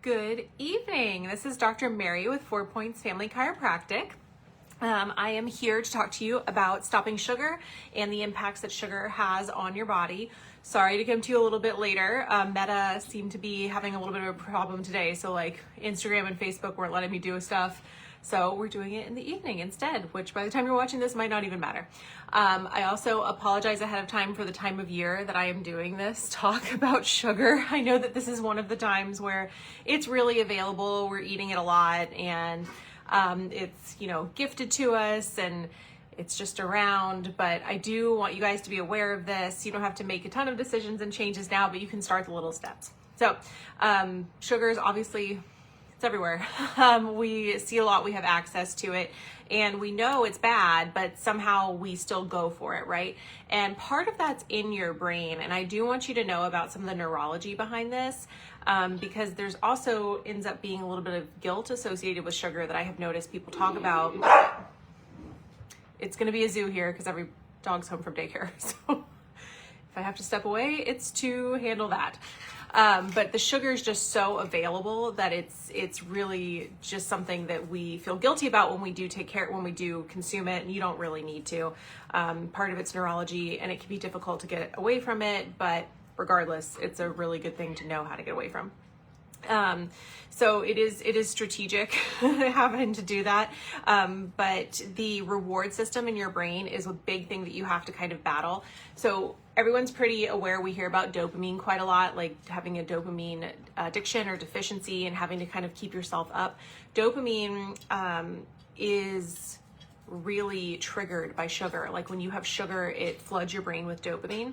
Good evening. This is Dr. Mary with 4 Points Family Chiropractic. I am here to talk to you about stopping sugar and the impacts that sugar has on your body. Sorry to come to you a little bit later. Meta seemed to be having a little bit of a problem today, so like Instagram and Facebook weren't letting me do stuff. So we're doing it in the evening instead, which by the time you're watching this might not even matter. I also apologize ahead of time for the time of year that I am doing this talk about sugar. I know that this is one of the times where it's really available. We're eating it a lot and it's, gifted to us and it's just around, but I do want you guys to be aware of this. You don't have to make a ton of decisions and changes now, but you can start the little steps. So sugar is obviously, it's everywhere. We see a lot, we have access to it, and we know it's bad, but somehow we still go for it, right? And part of that's in your brain, and I do want you to know about some of the neurology behind this, because there's also ends up being a little bit of guilt associated with sugar that I have noticed people talk about. It's gonna be a zoo here because every dog's home from daycare, so if I have to step away, it's to handle that. But the sugar is just so available that it's really just something that we feel guilty about when we do when we do consume it, and you don't really need to. Part of it's neurology, and it can be difficult to get away from it, but regardless, it's a really good thing to know how to get away from. So it is strategic having to do that. But the reward system in your brain is a big thing that you have to kind of battle. So everyone's pretty aware. We hear about dopamine quite a lot, like having a dopamine addiction or deficiency and having to kind of keep yourself up. Dopamine, is really triggered by sugar. Like when you have sugar, it floods your brain with dopamine,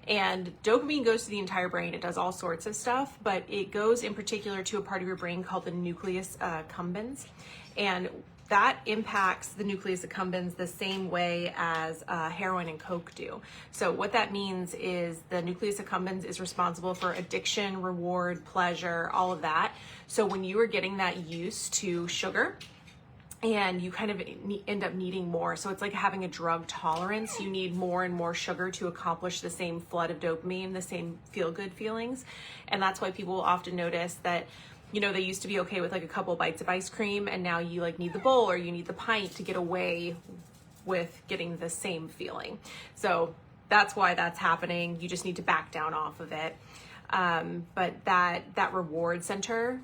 and dopamine goes to the entire brain. It does all sorts of stuff, but it goes in particular to a part of your brain called the nucleus accumbens, and that impacts the nucleus accumbens the same way as heroin and coke do. So what that means is the nucleus accumbens is responsible for addiction, reward, pleasure, all of that. So when you are getting that used to sugar, and you kind of end up needing more. So it's like having a drug tolerance. You need more and more sugar to accomplish the same flood of dopamine, the same feel-good feelings. And that's why people will often notice that, they used to be okay with like a couple bites of ice cream, and now you like need the bowl or you need the pint to get away with getting the same feeling. So that's why that's happening. You just need to back down off of it. But that reward center,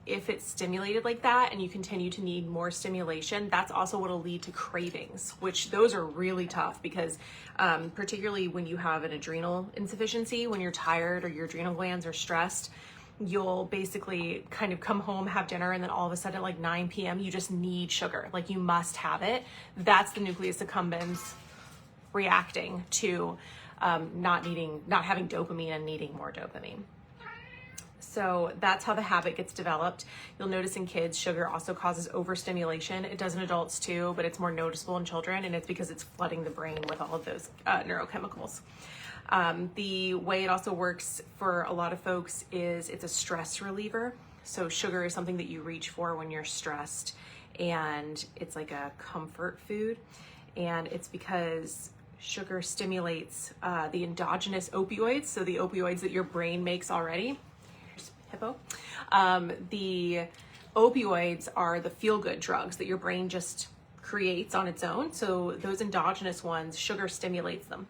if it's stimulated like that and you continue to need more stimulation, that's also what will lead to cravings, which those are really tough because particularly when you have an adrenal insufficiency, when you're tired or your adrenal glands are stressed, you'll basically kind of come home, have dinner, and then all of a sudden at like 9 p.m. you just need sugar. Like you must have it. That's the nucleus accumbens reacting to not having dopamine and needing more dopamine. So that's how the habit gets developed. You'll notice in kids, sugar also causes overstimulation. It does in adults too, but it's more noticeable in children, and it's because it's flooding the brain with all of those neurochemicals. The way it also works for a lot of folks is it's a stress reliever. So sugar is something that you reach for when you're stressed, and it's like a comfort food. And it's because sugar stimulates the endogenous opioids, so the opioids that your brain makes already. Hippo. The opioids are the feel-good drugs that your brain just creates on its own. So those endogenous ones, sugar stimulates them.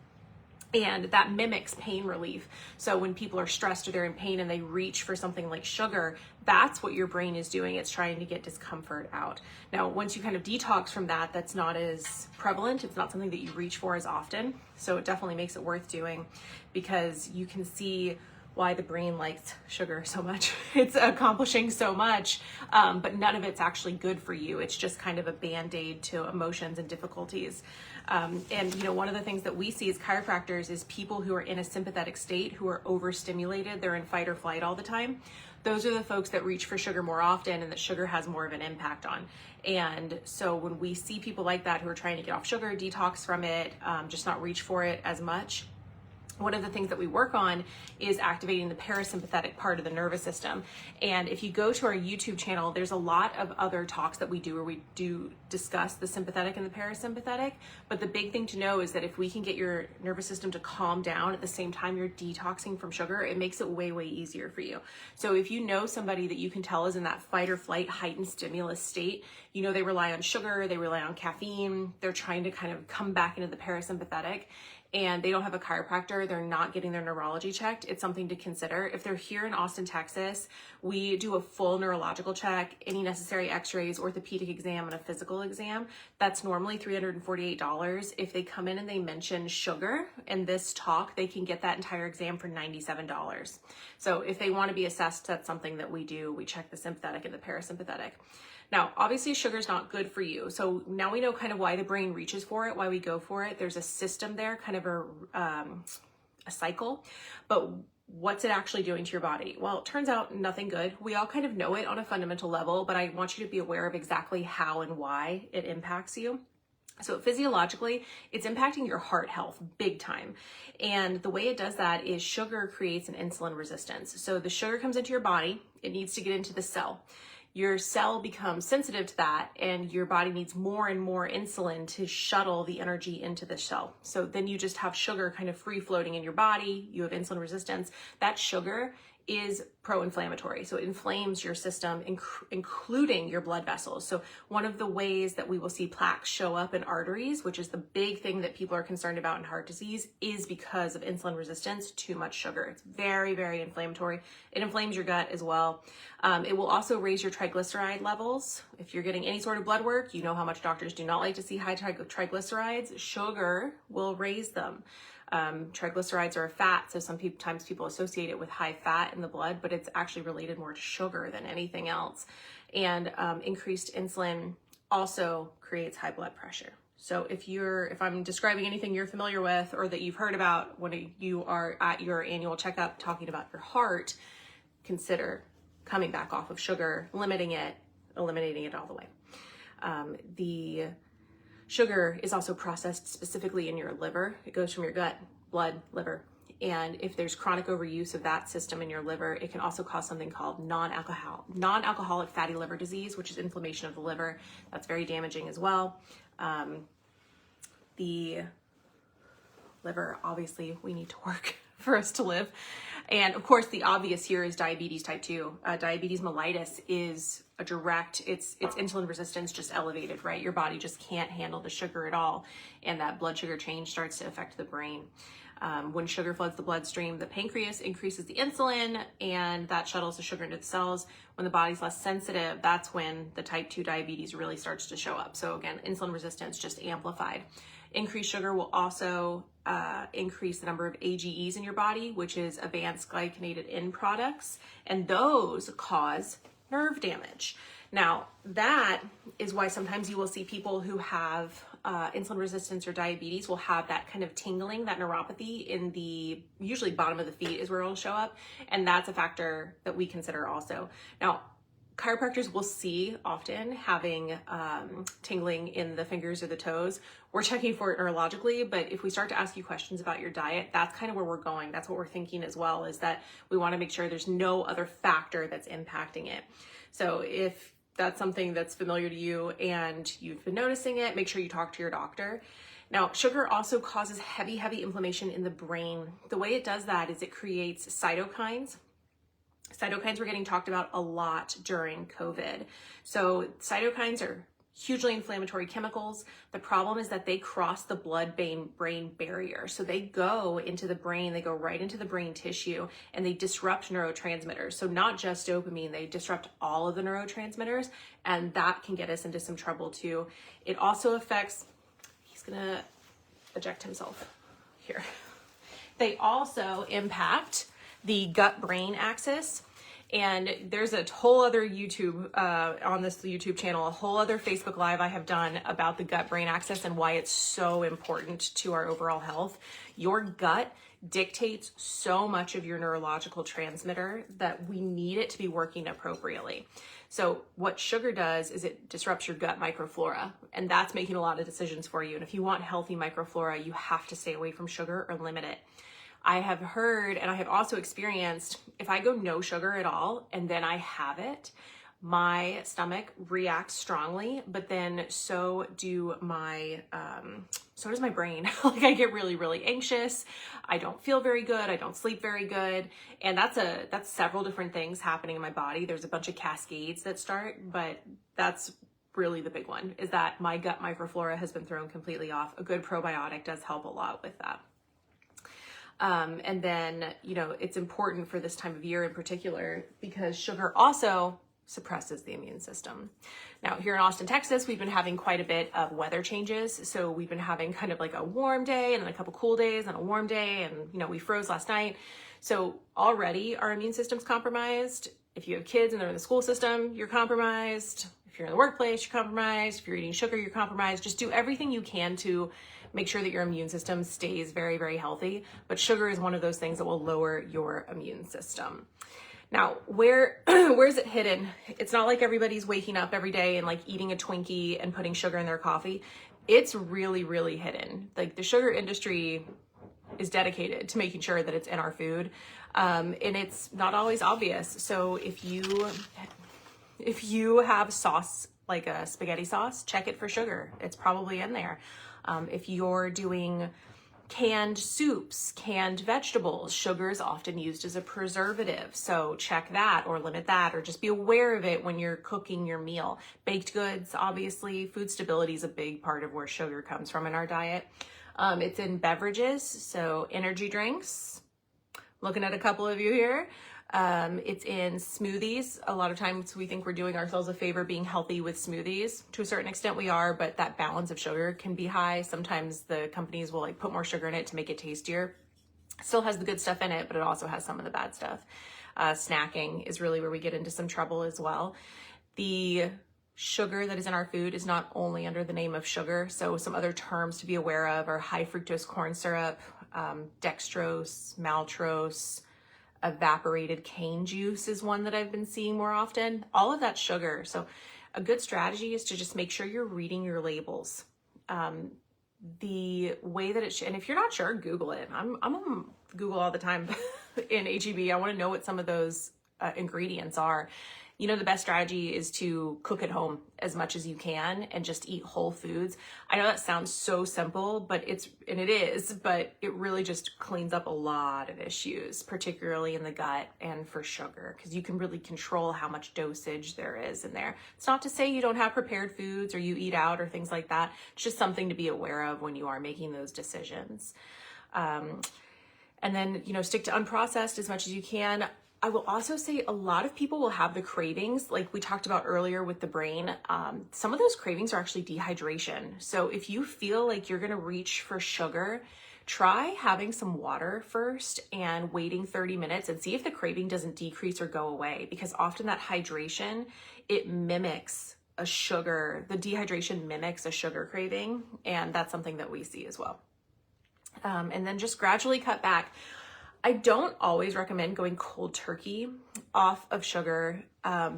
And that mimics pain relief. So when people are stressed or they're in pain and they reach for something like sugar, that's what your brain is doing. It's trying to get discomfort out. Now, once you kind of detox from that, that's not as prevalent. It's not something that you reach for as often. So it definitely makes it worth doing because you can see why the brain likes sugar so much. It's accomplishing so much, but none of it's actually good for you. It's just kind of a band-aid to emotions and difficulties. And one of the things that we see as chiropractors is people who are in a sympathetic state, who are overstimulated, they're in fight or flight all the time. Those are the folks that reach for sugar more often and that sugar has more of an impact on. And so when we see people like that who are trying to get off sugar, detox from it, just not reach for it as much, one of the things that we work on is activating the parasympathetic part of the nervous system. And if you go to our YouTube channel, there's a lot of other talks that we do where we do discuss the sympathetic and the parasympathetic. But the big thing to know is that if we can get your nervous system to calm down at the same time you're detoxing from sugar, it makes it way, way easier for you. So if you know somebody that you can tell is in that fight or flight heightened stimulus state, you know they rely on sugar, they rely on caffeine, they're trying to kind of come back into the parasympathetic, and they don't have a chiropractor, they're not getting their neurology checked, it's something to consider. If they're here in Austin, Texas, we do a full neurological check, any necessary x-rays, orthopedic exam, and a physical exam. That's normally $348. If they come in and they mention sugar in this talk, they can get that entire exam for $97. So if they want to be assessed, that's something that we do. We check the sympathetic and the parasympathetic. Now, obviously sugar is not good for you. So now we know kind of why the brain reaches for it, why we go for it. There's a system there, kind of a cycle, but what's it actually doing to your body? Well, it turns out nothing good. We all kind of know it on a fundamental level, but I want you to be aware of exactly how and why it impacts you. So physiologically, it's impacting your heart health big time. And the way it does that is sugar creates an insulin resistance. So the sugar comes into your body, it needs to get into the cell. Your cell becomes sensitive to that, and your body needs more and more insulin to shuttle the energy into the cell. So then you just have sugar kind of free floating in your body. You have insulin resistance. That sugar is pro-inflammatory. So it inflames your system, including your blood vessels. So one of the ways that we will see plaques show up in arteries, which is the big thing that people are concerned about in heart disease, is because of insulin resistance, too much sugar. It's very, very inflammatory. It inflames your gut as well. It will also raise your triglyceride levels. If you're getting any sort of blood work, you know how much doctors do not like to see high triglycerides. Sugar will raise them. Triglycerides are a fat, so sometimes people associate it with high fat in the blood, but it's actually related more to sugar than anything else. And increased insulin also creates high blood pressure. So if I'm describing anything you're familiar with or that you've heard about when you are at your annual checkup talking about your heart, consider coming back off of sugar, limiting it, eliminating it all the way. The sugar is also processed specifically in your liver. It goes from your gut, blood, liver. And if there's chronic overuse of that system in your liver, it can also cause something called non-alcoholic fatty liver disease, which is inflammation of the liver. That's very damaging as well. The liver, obviously, we need to work for us to live. And of course, the obvious here is diabetes type 2. Diabetes mellitus is a direct, it's insulin resistance just elevated, right? Your body just can't handle the sugar at all. And that blood sugar change starts to affect the brain. When sugar floods the bloodstream, the pancreas increases the insulin and that shuttles the sugar into the cells. When the body's less sensitive, that's when the type 2 diabetes really starts to show up. So again, insulin resistance just amplified. Increased sugar will also increase the number of AGEs in your body, which is advanced glycinated end products, and those cause nerve damage. Now, that is why sometimes you will see people who have insulin resistance or diabetes will have that kind of tingling, that neuropathy in the usually bottom of the feet is where it'll show up, and that's a factor that we consider also. Now, chiropractors will see often having tingling in the fingers or the toes. We're checking for it neurologically, but if we start to ask you questions about your diet, that's kind of where we're going. That's what we're thinking as well, is that we want to make sure there's no other factor that's impacting it. So if that's something that's familiar to you and you've been noticing it, make sure you talk to your doctor. Now, sugar also causes heavy inflammation in the brain. The way it does that is it creates cytokines. Cytokines were getting talked about a lot during COVID. So cytokines are hugely inflammatory chemicals. The problem is that they cross the blood-brain barrier. So they go into the brain, they go right into the brain tissue, and they disrupt neurotransmitters. So not just dopamine, they disrupt all of the neurotransmitters, and that can get us into some trouble too. It also affects, he's gonna eject himself here. They also impact the gut-brain axis. And there's a whole other YouTube, on this YouTube channel, a whole other Facebook Live I have done about the gut-brain axis and why it's so important to our overall health. Your gut dictates so much of your neurological transmitter that we need it to be working appropriately. So what sugar does is it disrupts your gut microflora, and that's making a lot of decisions for you. And if you want healthy microflora, you have to stay away from sugar or limit it. I have heard, and I have also experienced, if I go no sugar at all and then I have it, my stomach reacts strongly, but then so does my brain. Like I get really, really anxious. I don't feel very good. I don't sleep very good. And that's several different things happening in my body. There's a bunch of cascades that start, but that's really the big one, is that my gut microflora has been thrown completely off. A good probiotic does help a lot with that. And then, it's important for this time of year in particular because sugar also suppresses the immune system. Now, here in Austin, Texas, we've been having quite a bit of weather changes. So we've been having kind of like a warm day and then a couple cool days and a warm day. And, we froze last night. So already our immune system's compromised. If you have kids and they're in the school system, you're compromised. If you're in the workplace, you're compromised. If you're eating sugar, you're compromised. Just do everything you can to make sure that your immune system stays very, very healthy. But sugar is one of those things that will lower your immune system. Now, where's it hidden? It's not like everybody's waking up every day and like eating a Twinkie and putting sugar in their coffee. It's really, really hidden. Like the sugar industry is dedicated to making sure that it's in our food. And it's not always obvious. So if you have sauce, like a spaghetti sauce, check it for sugar. It's probably in there. If you're doing canned soups, canned vegetables, sugar is often used as a preservative. So check that or limit that, or just be aware of it when you're cooking your meal. Baked goods, obviously, food stability is a big part of where sugar comes from in our diet. It's in beverages, so energy drinks. Looking at a couple of you here. It's in smoothies. A lot of times we think we're doing ourselves a favor being healthy with smoothies. To a certain extent we are, but that balance of sugar can be high. Sometimes the companies will like put more sugar in it to make it tastier. Still has the good stuff in it, but it also has some of the bad stuff. Snacking is really where we get into some trouble as well. The sugar that is in our food is not only under the name of sugar. So some other terms to be aware of are high fructose corn syrup, dextrose, maltose, evaporated cane juice is one that I've been seeing more often. All of that sugar. So a good strategy is to just make sure you're reading your labels. The way that and if you're not sure, Google it. I'm on Google all the time in HEB. I want to know what some of those ingredients are. The best strategy is to cook at home as much as you can and just eat whole foods. I know that sounds so simple, but it is, but it really just cleans up a lot of issues, particularly in the gut and for sugar, because you can really control how much dosage there is in there. It's not to say you don't have prepared foods or you eat out or things like that. It's just something to be aware of when you are making those decisions. And then, stick to unprocessed as much as you can. I will also say a lot of people will have the cravings, like we talked about earlier with the brain. Some of those cravings are actually dehydration. So if you feel like you're going to reach for sugar, try having some water first and waiting 30 minutes and see if the craving doesn't decrease or go away, because often that hydration, it mimics a sugar, the dehydration mimics a sugar craving, and that's something that we see as well. And then just gradually cut back. I don't always recommend going cold turkey off of sugar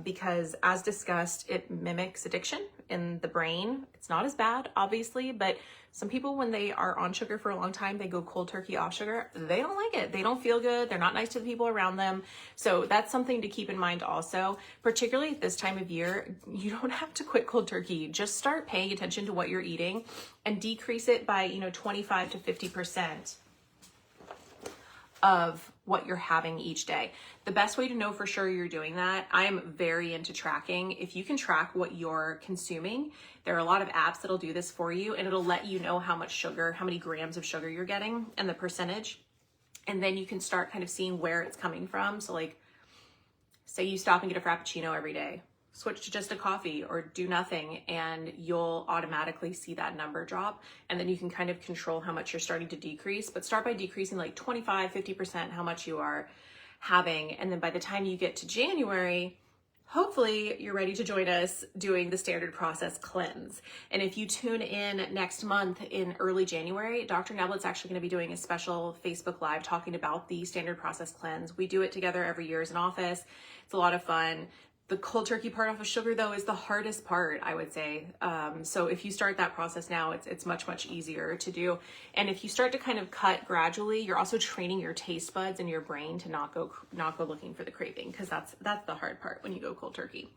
because, as discussed, it mimics addiction in the brain. It's not as bad, obviously, but some people, when they are on sugar for a long time, they go cold turkey off sugar. They don't like it. They don't feel good. They're not nice to the people around them. So that's something to keep in mind also, particularly at this time of year. You don't have to quit cold turkey. Just start paying attention to what you're eating and decrease it by, 25 to 50%. Of what you're having each day. The best way to know for sure you're doing that, I am very into tracking. If you can track what you're consuming, there are a lot of apps that'll do this for you, and it'll let you know how much sugar, how many grams of sugar you're getting and the percentage. And then you can start kind of seeing where it's coming from. So like, say you stop and get a Frappuccino every day, switch to just a coffee or do nothing, and you'll automatically see that number drop. And then you can kind of control how much you're starting to decrease, but start by decreasing like 25, 50% how much you are having. And then by the time you get to January, hopefully you're ready to join us doing the standard process cleanse. And if you tune in next month in early January, Dr. Neblett's actually going to be doing a special Facebook Live talking about the standard process cleanse. We do it together every year as an office. It's a lot of fun. The cold turkey part off of sugar though is the hardest part, I would say. So if you start that process now, it's much, much easier to do. And if you start to kind of cut gradually, you're also training your taste buds and your brain to not go looking for the craving, because that's the hard part when you go cold turkey.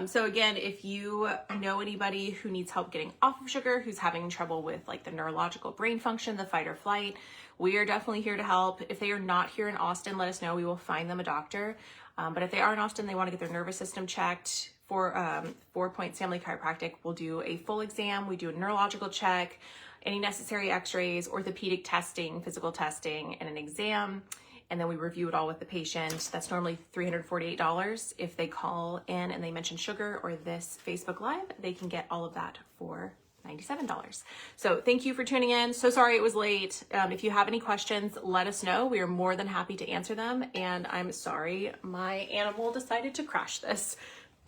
So again, if you know anybody who needs help getting off of sugar, who's having trouble with like the neurological brain function, the fight or flight, we are definitely here to help. If they are not here in Austin, let us know. We will find them a doctor. But if they are in Austin, they want to get their nervous system checked, for 4 Points Family Chiropractic, we'll do a full exam. We do a neurological check, any necessary x-rays, orthopedic testing, physical testing, and an exam. And then we review it all with the patient. That's normally $348. If they call in and they mention sugar or this Facebook Live, they can get all of that for $97. So thank you for tuning in. So sorry it was late. If you have any questions, let us know. We are more than happy to answer them. And I'm sorry, my animal decided to crash this.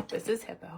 This is Hippo.